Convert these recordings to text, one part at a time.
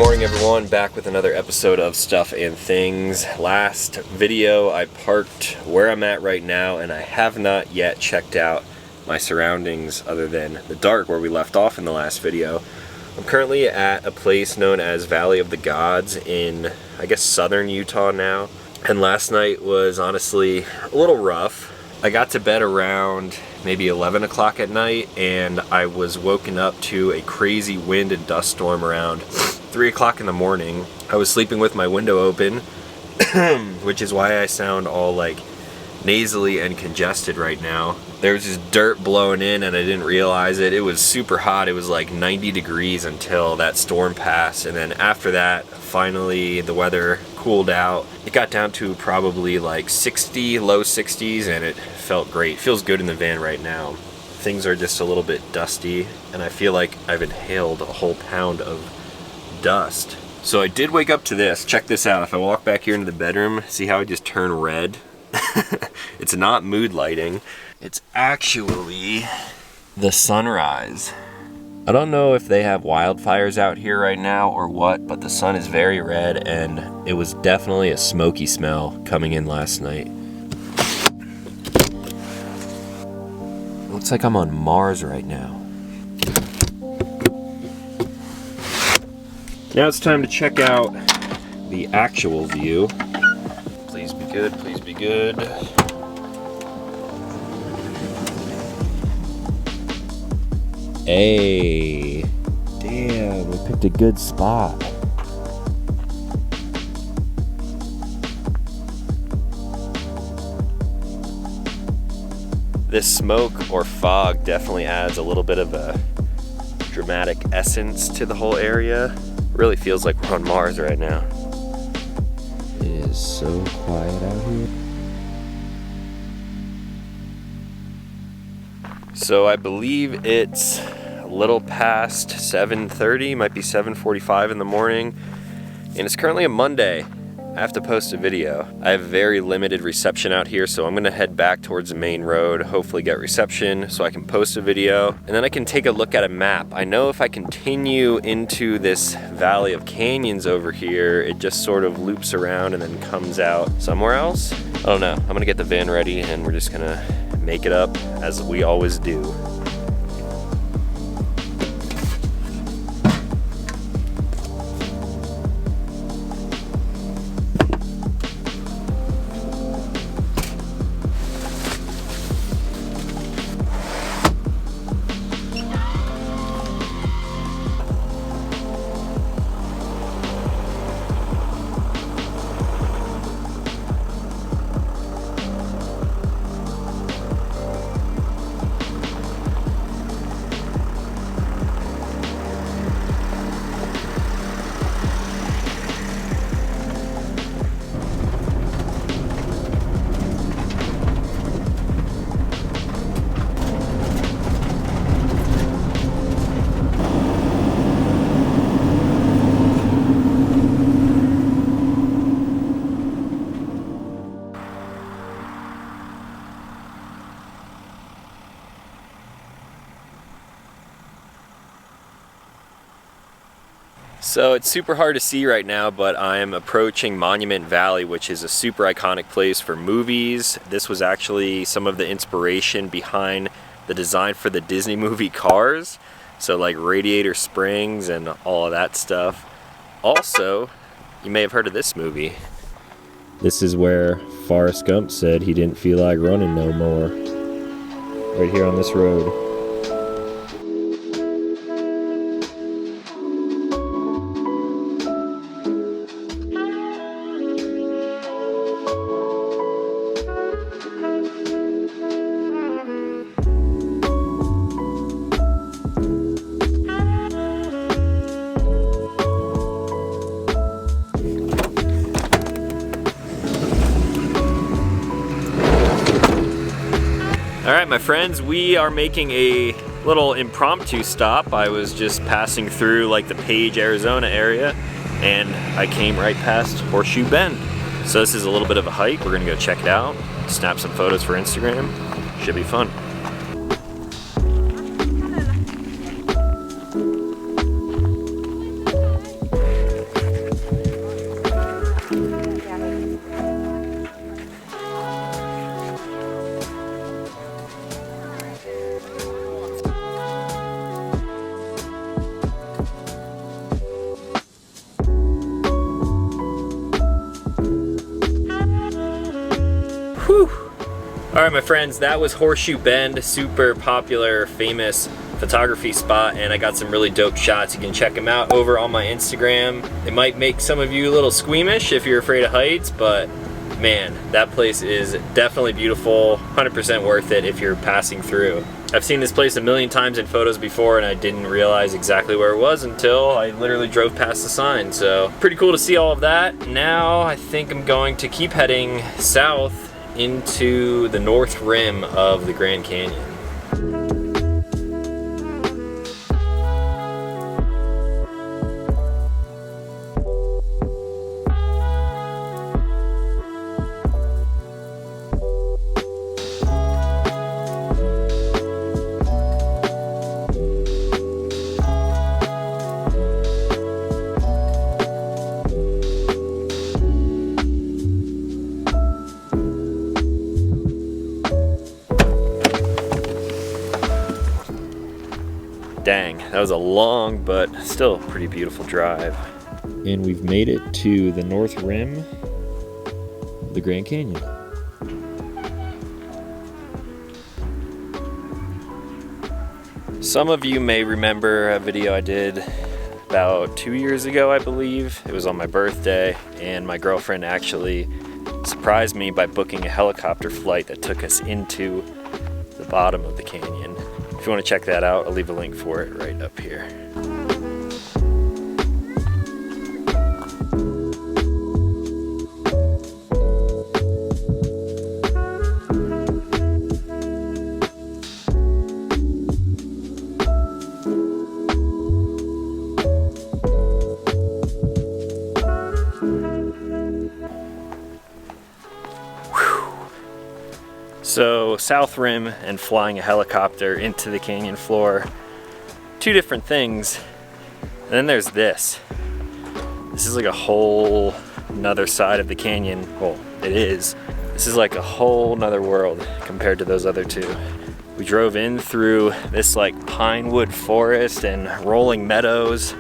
morning everyone, back with another episode of Stuff and Things. Last video I parked where I'm at right now and I have not yet checked out my surroundings other than the dark where we left off in the last video. I'm currently at a place known as Valley of the Gods in, I guess, southern Utah now. And last night was honestly a little rough. I got to bed around maybe 11 o'clock at night and I was woken up to a crazy wind and dust storm around 3 o'clock in the morning. I was sleeping with my window open, which is why I sound all like nasally and congested right now. There was just dirt blowing in and I didn't realize it. It was super hot. It was like 90 degrees until that storm passed. And then after that, finally the weather cooled out. It got down to probably like 60, low 60s, and it felt great. Feels good in the van right now. Things are just a little bit dusty and I feel like I've inhaled a whole pound of dust. So I did wake up to this. Check this out. If I walk back here into the bedroom, see how I just turn red? It's not mood lighting. It's actually the sunrise. I don't know if they have wildfires out here right now or what, but the sun is very red and it was definitely a smoky smell coming in last night. Looks like I'm on Mars right now. Now it's time to check out the actual view. Please be good, please be good. Hey, damn, we picked a good spot. This smoke or fog definitely adds a little bit of a dramatic essence to the whole area. Really feels like we're on Mars right now. It is so quiet out here. So I believe it's a little past 7:30, might be 7:45 in the morning, and it's currently a Monday. I have to post a video. I have very limited reception out here, so I'm gonna head back towards the main road, hopefully get reception so I can post a video, and then I can take a look at a map. I know if I continue into this valley of canyons over here, it just sort of loops around and then comes out somewhere else. I don't know. I'm gonna get the van ready and we're just gonna make it up as we always do. So it's super hard to see right now, but I'm approaching Monument Valley, which is a super iconic place for movies. This was actually some of the inspiration behind the design for the Disney movie Cars. So like Radiator Springs and all of that stuff. Also, you may have heard of this movie. This is where Forrest Gump said he didn't feel like running no more. Right here on this road. Alright my friends, we are making a little impromptu stop. I was just passing through like the Page, Arizona area and I came right past Horseshoe Bend. So this is a little bit of a hike. We're gonna go check it out, snap some photos for Instagram. Should be fun. Alright my friends, that was Horseshoe Bend, super popular, famous photography spot, and I got some really dope shots. You can check them out over on my Instagram. It might make some of you a little squeamish if you're afraid of heights, but man, that place is definitely beautiful, 100% worth it if you're passing through. I've seen this place a million times in photos before and I didn't realize exactly where it was until I literally drove past the sign. So pretty cool to see all of that. Now I think I'm going to keep heading south into the north rim of the Grand Canyon. Dang, that was a long but still pretty beautiful drive. And we've made it to the north rim of the Grand Canyon. Some of you may remember a video I did about 2 years ago, I believe. It was on my birthday, and my girlfriend actually surprised me by booking a helicopter flight that took us into the bottom of the canyon. If you want to check that out, I'll leave a link for it right up here. So south rim and flying a helicopter into the canyon floor, two different things. And then there's this. This is like a whole nother side of the canyon. Well, it is. This is like a whole nother world compared to those other two. We drove in through this like pine wood forest and rolling meadows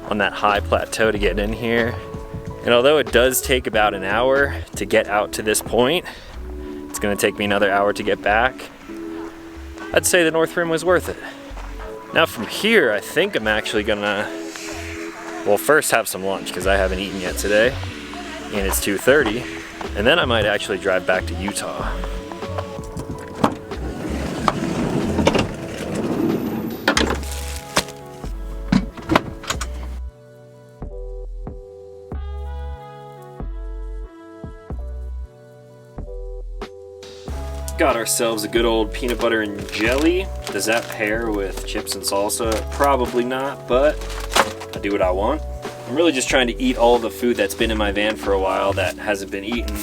on that high plateau to get in here. And although it does take about an hour to get out to this point, it's gonna take me another hour to get back. I'd say the north rim was worth it. Now from here, I think I'm actually gonna, well, first have some lunch because I haven't eaten yet today, and it's 2:30, and then I might actually drive back to Utah. Got ourselves a good old peanut butter and jelly. Does that pair with chips and salsa? Probably not, but I do what I want. I'm really just trying to eat all the food that's been in my van for a while that hasn't been eaten.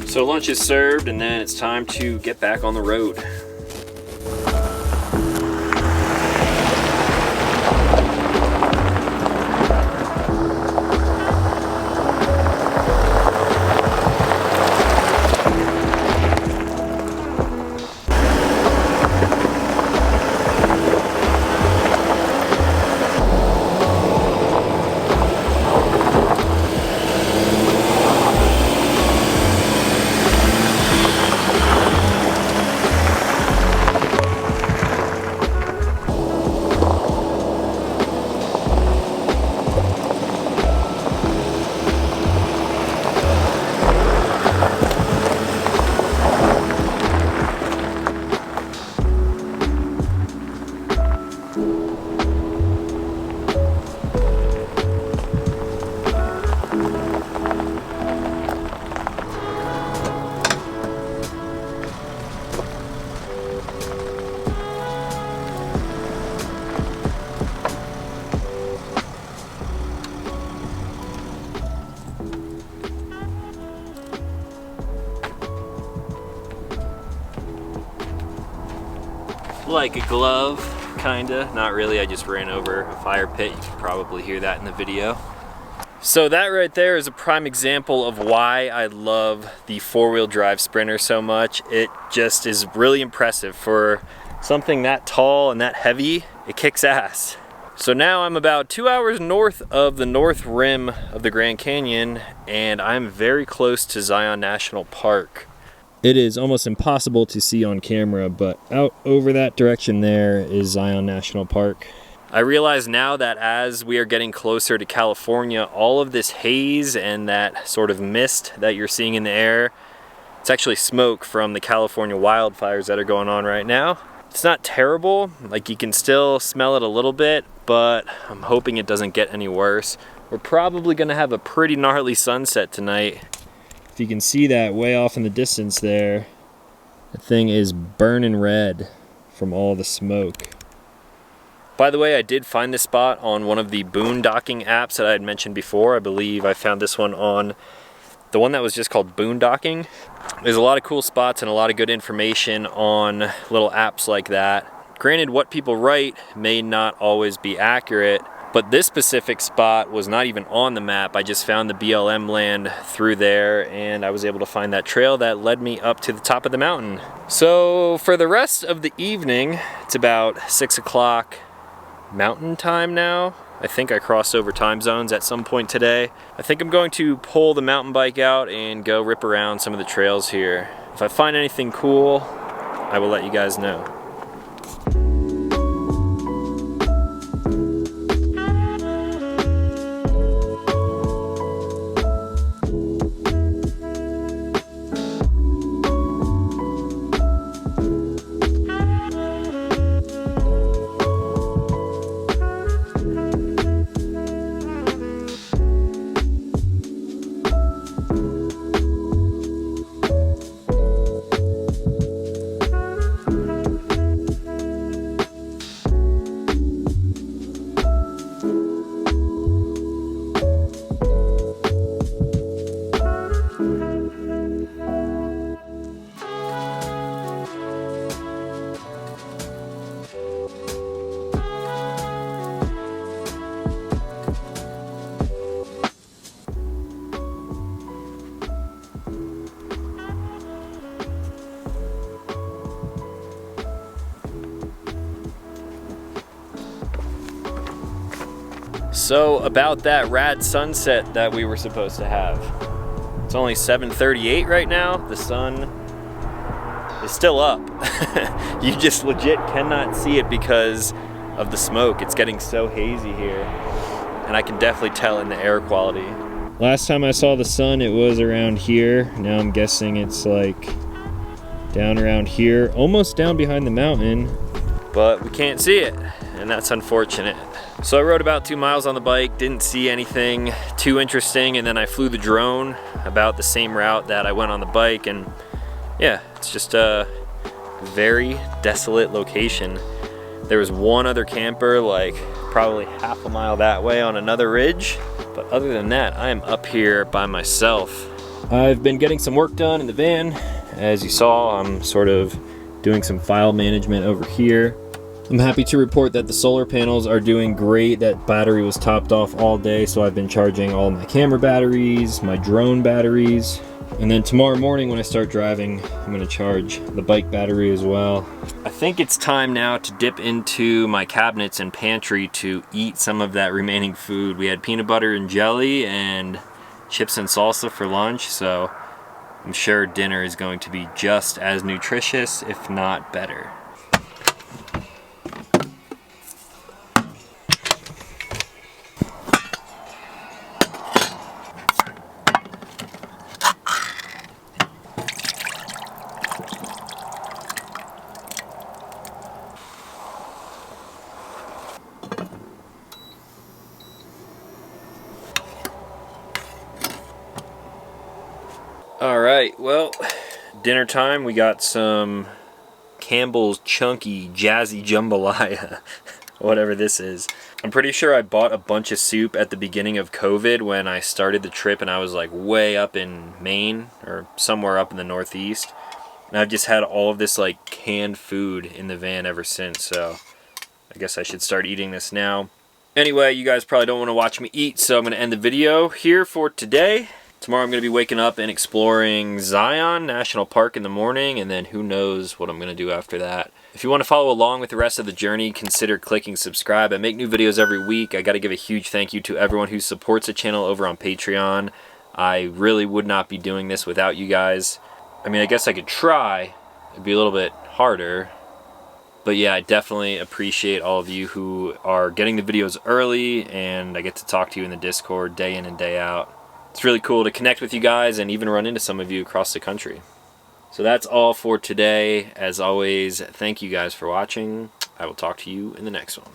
So lunch is served and then it's time to get back on the road. Like a glove, kinda. Not really, I just ran over a fire pit. You can probably hear that in the video. So that right there is a prime example of why I love the four-wheel drive Sprinter so much. It just is really impressive. For something that tall and that heavy, it kicks ass. So now I'm about 2 hours north of the north rim of the Grand Canyon, and I'm very close to Zion National Park. It is almost impossible to see on camera, but out over that direction there is Zion National Park. I realize now that as we are getting closer to California, all of this haze and that sort of mist that you're seeing in the air, it's actually smoke from the California wildfires that are going on right now. It's not terrible, like you can still smell it a little bit, but I'm hoping it doesn't get any worse. We're probably gonna have a pretty gnarly sunset tonight. If you can see that way off in the distance there, the thing is burning red from all the smoke. By the way, I did find this spot on one of the boondocking apps that I had mentioned before. I believe I found this one on the one that was just called Boondocking. There's a lot of cool spots and a lot of good information on little apps like that. Granted, what people write may not always be accurate, but this specific spot was not even on the map. I just found the BLM land through there, and I was able to find that trail that led me up to the top of the mountain. So for the rest of the evening, it's about 6 o'clock mountain time now. I think I crossed over time zones at some point today. I think I'm going to pull the mountain bike out and go rip around some of the trails here. If I find anything cool, I will let you guys know. So about that rad sunset that we were supposed to have. It's only 7:38 right now. The sun is still up. You just legit cannot see it because of the smoke. It's getting so hazy here, and I can definitely tell in the air quality. Last time I saw the sun, it was around here. Now I'm guessing it's like down around here, almost down behind the mountain, but we can't see it, and that's unfortunate. So I rode about 2 miles on the bike, didn't see anything too interesting, and then I flew the drone about the same route that I went on the bike, and yeah, it's just a very desolate location. There was one other camper like probably half a mile that way on another ridge, but other than that, I am up here by myself. I've been getting some work done in the van. As you saw, I'm sort of doing some file management over here. I'm happy to report that the solar panels are doing great. That battery was topped off all day, so I've been charging all my camera batteries, my drone batteries, and then tomorrow morning when I start driving, I'm going to charge the bike battery as well. I think it's time now to dip into my cabinets and pantry to eat some of that remaining food. We had peanut butter and jelly and chips and salsa for lunch, so I'm sure dinner is going to be just as nutritious, if not better. Alright, well, dinner time. We got some Campbell's Chunky Jazzy Jambalaya, whatever this is. I'm pretty sure I bought a bunch of soup at the beginning of COVID when I started the trip, and I was like way up in Maine or somewhere up in the Northeast. And I've just had all of this like canned food in the van ever since, so I guess I should start eating this now. Anyway, you guys probably don't want to watch me eat, so I'm going to end the video here for today. Tomorrow I'm going to be waking up and exploring Zion National Park in the morning, and then who knows what I'm going to do after that. If you want to follow along with the rest of the journey, consider clicking subscribe. I make new videos every week. I got to give a huge thank you to everyone who supports the channel over on Patreon. I really would not be doing this without you guys. I mean, I guess I could try. It'd be a little bit harder. But yeah, I definitely appreciate all of you who are getting the videos early, and I get to talk to you in the Discord day in and day out. It's really cool to connect with you guys and even run into some of you across the country. So that's all for today. As always, thank you guys for watching. I will talk to you in the next one.